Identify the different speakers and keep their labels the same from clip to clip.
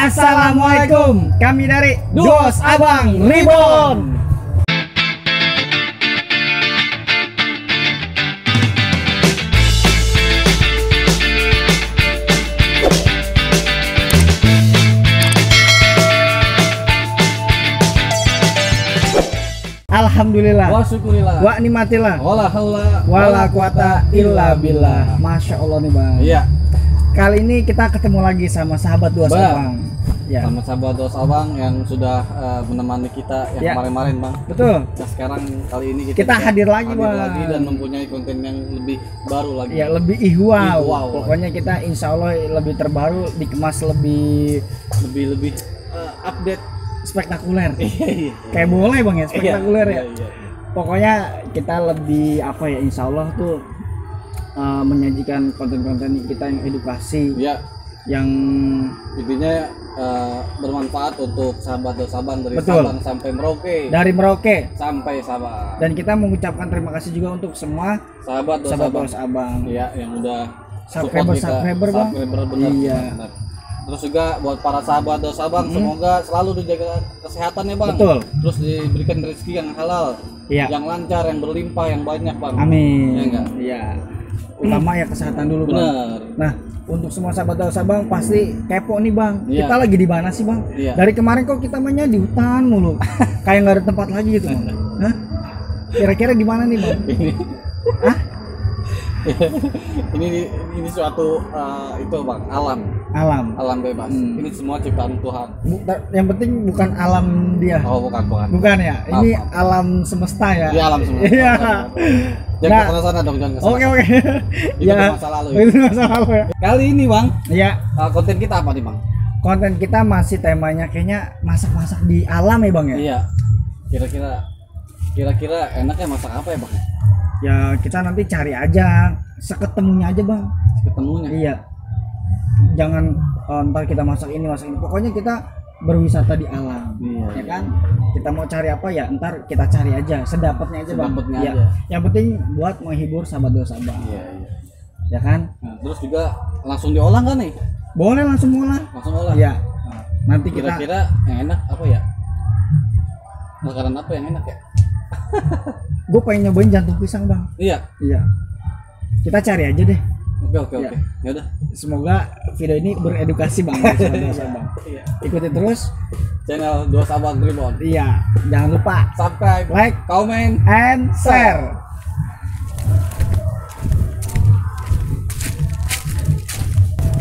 Speaker 1: Assalamualaikum, kami dari Dos Abang Reborn. Alhamdulillah,
Speaker 2: wa syukurillah,
Speaker 1: wa nikmatillah,
Speaker 2: wala haula
Speaker 1: wala quwata illa billah. Masya Allah nih bang.
Speaker 2: Iya.
Speaker 1: Kali ini kita ketemu lagi sama sahabat Dos Abang. Ya.
Speaker 2: Sama sahabat Dos Abang yang sudah menemani kita yang kemarin-kemarin bang.
Speaker 1: Betul.
Speaker 2: Nah, sekarang kali ini
Speaker 1: kita hadir lagi bang.
Speaker 2: Lagi dan mempunyai konten yang lebih baru lagi.
Speaker 1: Ya lebih ihwal. Pokoknya
Speaker 2: lagi.
Speaker 1: kita insya Allah lebih terbaru, dikemas lebih
Speaker 2: update.
Speaker 1: Spektakuler.
Speaker 2: Iya.
Speaker 1: Kayak boleh bang ya, spektakuler ya.
Speaker 2: Iya.
Speaker 1: Pokoknya kita lebih apa ya, insya Allah tuh menyajikan konten-konten kita yang edukasi.
Speaker 2: Iya.
Speaker 1: Yang
Speaker 2: intinya bermanfaat untuk sahabat Dos Abang dari
Speaker 1: betul.
Speaker 2: Sabang sampai Merauke.
Speaker 1: Dari Merauke
Speaker 2: sampai Sabang.
Speaker 1: Dan kita mengucapkan terima kasih juga untuk semua
Speaker 2: sahabat Dos
Speaker 1: Abang.
Speaker 2: Iya, yang udah
Speaker 1: subscriber bang.
Speaker 2: Bener.
Speaker 1: Iya.
Speaker 2: Bener. Terus juga buat para sahabat Dos Abang, semoga selalu dijaga kesehatannya bang.
Speaker 1: Betul.
Speaker 2: Terus diberikan rezeki yang halal,
Speaker 1: iya.
Speaker 2: yang lancar, yang berlimpah, yang banyak bang.
Speaker 1: Amin.
Speaker 2: Ya enggak?
Speaker 1: Iya. Utama ya kesehatan dulu bang.
Speaker 2: Bener.
Speaker 1: Nah, untuk semua sahabat Dos Abang pasti kepo nih bang.
Speaker 2: Iya.
Speaker 1: Kita lagi di mana sih bang?
Speaker 2: Iya.
Speaker 1: Dari kemarin kok kita mainnya di hutan mulu, kayak nggak ada tempat lagi gitu bang. Hah? Kira-kira di mana nih bang? Hah?
Speaker 2: ini suatu itu bang, alam bebas. Ini semua ciptaan Tuhan.
Speaker 1: Yang penting bukan alam dia.
Speaker 2: Oh bukan
Speaker 1: ya, ini alam semesta ya.
Speaker 2: Iya, alam semesta.
Speaker 1: Iya.
Speaker 2: Jangan ke sana dong, jangan ke sana.
Speaker 1: Oke.
Speaker 2: Itu masa lalu ya.
Speaker 1: Itu masa lalu ya.
Speaker 2: Kali ini bang,
Speaker 1: iya.
Speaker 2: Konten kita apa nih bang?
Speaker 1: Konten kita masih temanya kayaknya masak-masak di alam ya bang ya.
Speaker 2: Iya. Kira-kira enaknya masak apa ya bang?
Speaker 1: Ya kita nanti cari aja, seketemunya aja bang.
Speaker 2: Ketemunya.
Speaker 1: Iya. Jangan ntar kita masak ini. Pokoknya kita berwisata di alam.
Speaker 2: Iya,
Speaker 1: ya kan? Kita mau cari apa ya, ntar kita cari aja, sedapatnya aja bang.
Speaker 2: Sedapatnya
Speaker 1: aja. Yang penting buat menghibur sahabat Dos Abang.
Speaker 2: Iya.
Speaker 1: Ya kan?
Speaker 2: Nah, terus juga langsung diolah kan nih?
Speaker 1: Boleh langsung olah. Iya.
Speaker 2: Nah,
Speaker 1: nanti
Speaker 2: kira-kira yang enak apa ya? Makanan apa yang enak ya?
Speaker 1: Gue pengen nyobain jantung pisang bang.
Speaker 2: Iya.
Speaker 1: Kita cari aja deh.
Speaker 2: Oke. Ya udah.
Speaker 1: Semoga video ini beredukasi bang. Bang.
Speaker 2: Iya.
Speaker 1: Ikuti terus
Speaker 2: channel Dos Abang Reborn.
Speaker 1: Iya. Jangan lupa
Speaker 2: subscribe,
Speaker 1: like,
Speaker 2: comment,
Speaker 1: and share.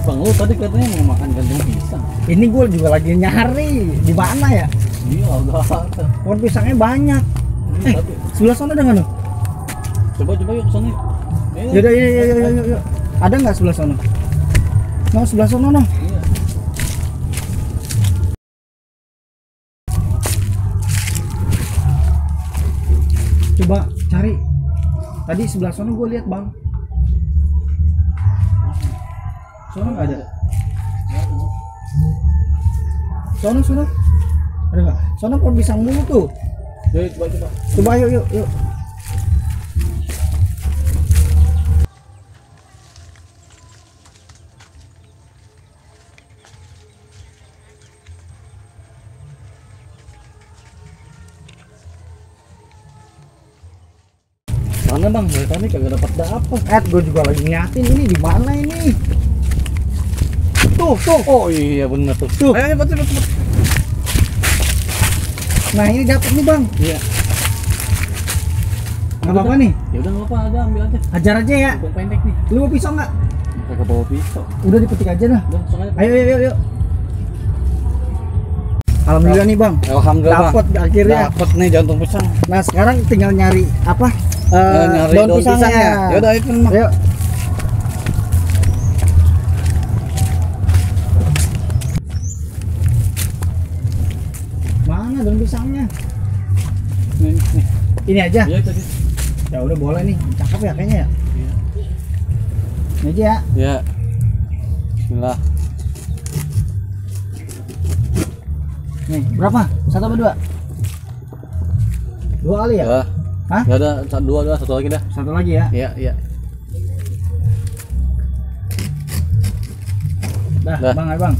Speaker 2: Bang, lu tadi katanya mau makan jantung pisang.
Speaker 1: Ini gue juga lagi nyari di mana ya?
Speaker 2: Iya, udah ada.
Speaker 1: Pohon pisangnya banyak. Sebelah sana ada nggak no?
Speaker 2: Coba yuk kesana.
Speaker 1: Yaudah, yuk. Ada nggak sebelah sana? No, sebelah sana no.
Speaker 2: Iya.
Speaker 1: Coba cari. Tadi sebelah sana gue lihat bang. Sana nggak ada. Sana. Ada nggak? Sana pohon pisang mulu tuh.
Speaker 2: Yuk, coba.
Speaker 1: Coba yuk.
Speaker 2: Mana bang? Dari tadi kagak dapat.
Speaker 1: Gue juga lagi ngeliatin ini di mana ini. Tuh.
Speaker 2: Oh iya benar tuh. Ayo cepet.
Speaker 1: Nah ini dapat nih bang.
Speaker 2: Iya.
Speaker 1: Nggak apa-apa nih.
Speaker 2: Ya udah nggak apa, ada ambil aja.
Speaker 1: Hajar aja ya.
Speaker 2: Bukan pendek nih.
Speaker 1: Lu mau pisau nggak?
Speaker 2: Kagak bawa pisau.
Speaker 1: Udah dipetik aja dah.
Speaker 2: Udah langsung aja.
Speaker 1: Ayo. Alhamdulillah nih bang.
Speaker 2: Alhamdulillah.
Speaker 1: Dapat akhirnya.
Speaker 2: Dapat nih jantung pisang.
Speaker 1: Nah sekarang tinggal nyari apa?
Speaker 2: Nyari daun pisangnya. Ya udah ayo. Mana daun pisangnya? Nih.
Speaker 1: Ini aja.
Speaker 2: Iya tadi.
Speaker 1: Ya udah boleh nih. Cakep ya kayaknya ya.
Speaker 2: Iya.
Speaker 1: Ini aja ya.
Speaker 2: Ya. Bismillah.
Speaker 1: Nih, berapa? Satu apa dua? Dua kali ya? Hah?
Speaker 2: Ya udah, dua, satu lagi dah.
Speaker 1: Satu lagi ya?
Speaker 2: Iya.
Speaker 1: Dah. Bang, ayo bang.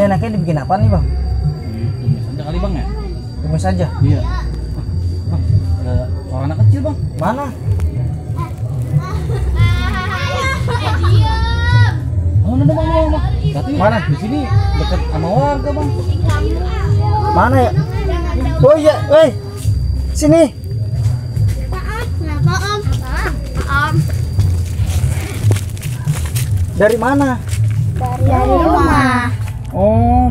Speaker 1: enaknya dibikin apa nih bang?
Speaker 2: Tumis aja kali bang ya.
Speaker 1: Tumis aja.
Speaker 2: Iya. Ada suara anak kecil bang.
Speaker 1: Mana?
Speaker 2: Oh, ada bang. Berarti
Speaker 1: Mana?
Speaker 2: di sini dekat sama warga bang.
Speaker 1: Mana ya? Oh iya, sini.
Speaker 3: Kenapa Om? Om.
Speaker 1: Dari mana?
Speaker 3: Dari rumah.
Speaker 1: Oh,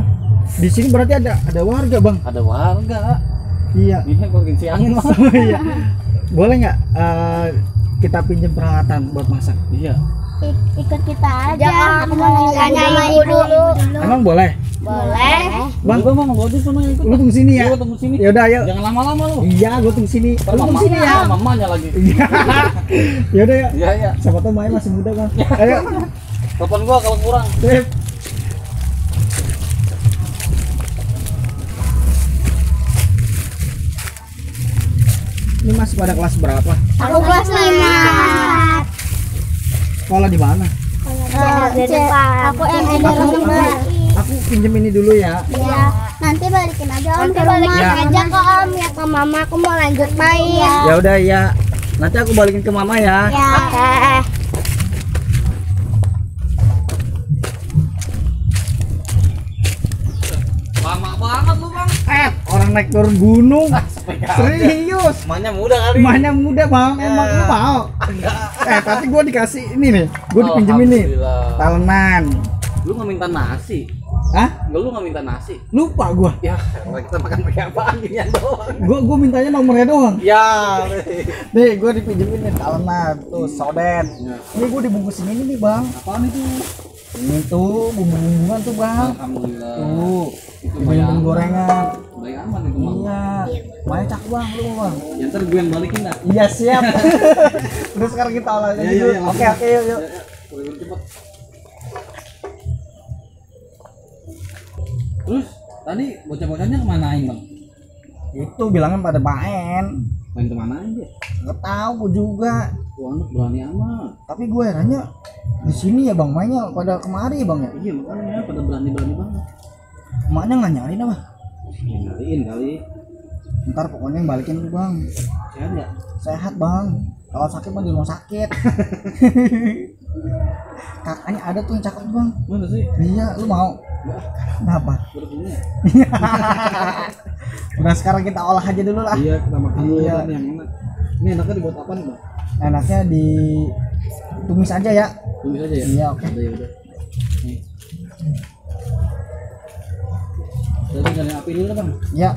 Speaker 1: di sini berarti ada warga bang.
Speaker 2: Ada warga.
Speaker 1: Iya.
Speaker 2: Ini gua lagi siangin bang.
Speaker 1: Oh, iya. Boleh nggak kita pinjam peralatan buat masak?
Speaker 2: Iya.
Speaker 3: Ikut kita aja. Aku mau nanya sama ibu dulu.
Speaker 1: Emang boleh?
Speaker 3: Boleh.
Speaker 1: Bang,
Speaker 2: Bang, gua di sana ikut.
Speaker 1: lu tunggu sini ya.
Speaker 2: Gua tunggu sini.
Speaker 1: Ya udah, ayo.
Speaker 2: Jangan lama-lama lu.
Speaker 1: Iya, gua tunggu sini.
Speaker 2: Ntar
Speaker 1: Lu tunggu sini ya.
Speaker 2: Mamanya lagi.
Speaker 1: Iya. Ya udah ya.
Speaker 2: Iya, iya.
Speaker 1: Siapa tahu Maya masih muda bang. Ayo.
Speaker 2: Telepon gua kalau kurang.
Speaker 1: Sip. Ini masih pada kelas berapa?
Speaker 3: Aku kelas 5.
Speaker 1: Sekolah di mana?
Speaker 3: Di depan. Aku SD kelas 5.
Speaker 1: Aku pinjem ini dulu ya.
Speaker 3: Iya. Nanti balikin aja Om ke rumah.
Speaker 1: Ya.
Speaker 3: Aja ke Om ya ke Mama. Aku mau lanjut main.
Speaker 1: Ya udah ya. Nanti aku balikin ke mama ya.
Speaker 3: Ya.
Speaker 2: Lama banget lu, Bang.
Speaker 1: Orang naik turun gunung. Serius.
Speaker 2: Emaknya muda kali.
Speaker 1: Mana muda bang, emang lu mau? Tapi gua dikasih ini nih, gua dipinjemin nih
Speaker 2: Alhamdulillah.
Speaker 1: talenan.
Speaker 2: Lu nggak minta nasi?
Speaker 1: Hah?
Speaker 2: Enggak, lu nggak minta nasi?
Speaker 1: Lupa gua.
Speaker 2: Ya, kita makan pakai apaan ginian doang.
Speaker 1: Gua mintanya nomornya doang.
Speaker 2: Ya.
Speaker 1: Nih, gua dipinjemin nih talenan tuh sodet.
Speaker 2: Ya.
Speaker 1: Ini gua dibungkusin ini nih bang.
Speaker 2: Apaan itu?
Speaker 1: Ini tuh bumbu-bumbuan tuh bang.
Speaker 2: Alhamdulillah.
Speaker 1: Tuh,
Speaker 2: Itu
Speaker 1: dibumbu gorengan.
Speaker 2: Baik aman itu, Bang.
Speaker 1: Iya, banyak cakep bang, lu mau bang.
Speaker 2: Ya ntar gue yang balikin dah.
Speaker 1: Iya siap. Terus sekarang kita olah aja
Speaker 2: Iya,
Speaker 1: dulu.
Speaker 2: iya,
Speaker 1: Oke oke yuk yuk.
Speaker 2: Lebih cepet. Terus tadi bocah-bocahnya kemanain, Bang?
Speaker 1: Itu bilangan pada main.
Speaker 2: Main kemana aja?
Speaker 1: Nggak tahu gua juga.
Speaker 2: Tuh anak berani amat.
Speaker 1: Tapi gue herannya di sini ya bang mainnya pada kemari ya bang ya.
Speaker 2: Iya makanya pada berani-berani banget.
Speaker 1: Emaknya nggak nyariin apa?
Speaker 2: Ya nyariin kali.
Speaker 1: Ntar pokoknya yang balikin lu bang.
Speaker 2: Sehat nggak?
Speaker 1: Sehat bang. Kalau sakit mah di rumah sakit. Kakaknya ada tuh yang cakep bang.
Speaker 2: Mana sih?
Speaker 1: Iya, lu mau? Kenapa?
Speaker 2: Udah punya.
Speaker 1: Udah sekarang kita olah aja dulu lah.
Speaker 2: Iya, kita makan dulu
Speaker 1: Iya.
Speaker 2: kan yang enak. Ini enaknya dibuat apa nih, Bang?
Speaker 1: Enaknya di tumis aja ya.
Speaker 2: Tumis aja ya?
Speaker 1: Iya, oke.
Speaker 2: Udah, ya udah. Nih. Jadi nyalain api dulu, Bang.
Speaker 1: Ya.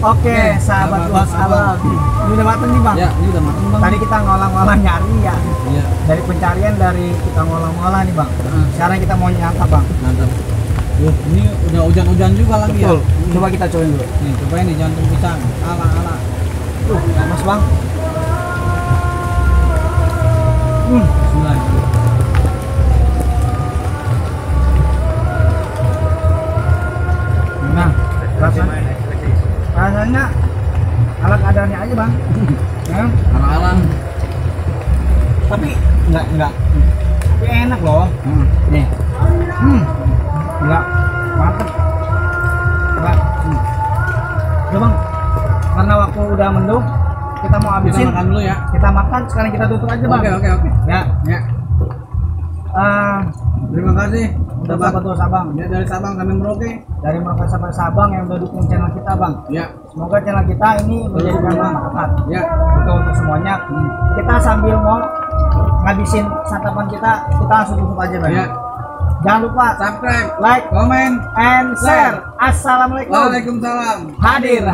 Speaker 1: Oke, sahabat luas abang. Ini udah mateng nih bang.
Speaker 2: Ya, ini udah mateng bang.
Speaker 1: Tadi kita ngolah-ngolah nyari ya.
Speaker 2: Iya.
Speaker 1: Dari pencarian dari kita ngolah-ngolah nih bang. Sekarang kita mau nyantap bang.
Speaker 2: Mantap. Ini udah hujan-hujan juga lagi.
Speaker 1: Betul.
Speaker 2: Ya.
Speaker 1: Coba kita cobain dulu.
Speaker 2: Nih, cobain nih jantung pisang. Ala.
Speaker 1: Panas bang.
Speaker 2: Bismillah.
Speaker 1: Nah, rasanya ala kadarnya aja bang. Ya.
Speaker 2: Alang-alang.
Speaker 1: Tapi enggak. Tapi enak loh. Nih. Enggak. Mantep. Enggak. Udah bang. Karena waktu udah mendung, kita mau habisin.
Speaker 2: Kita makan dulu ya.
Speaker 1: Kita makan, sekarang kita tutup aja bang.
Speaker 2: Oke.
Speaker 1: Ya.
Speaker 2: Terima kasih.
Speaker 1: Udah sahabat tuh Sabang.
Speaker 2: Ya, dari Sabang kami Merauke.
Speaker 1: Dari Merauke sampai Sabang yang udah dukung channel kita bang.
Speaker 2: Ya.
Speaker 1: Semoga channel kita ini menjadi bermanfaat.
Speaker 2: Ya.
Speaker 1: Itu untuk semuanya. Kita sambil mau ngabisin santapan kita langsung tutup aja bang.
Speaker 2: Ya.
Speaker 1: Jangan lupa
Speaker 2: Subscribe,
Speaker 1: like,
Speaker 2: comment,
Speaker 1: and share. Assalamualaikum.
Speaker 2: Waalaikumsalam.
Speaker 1: Hadir.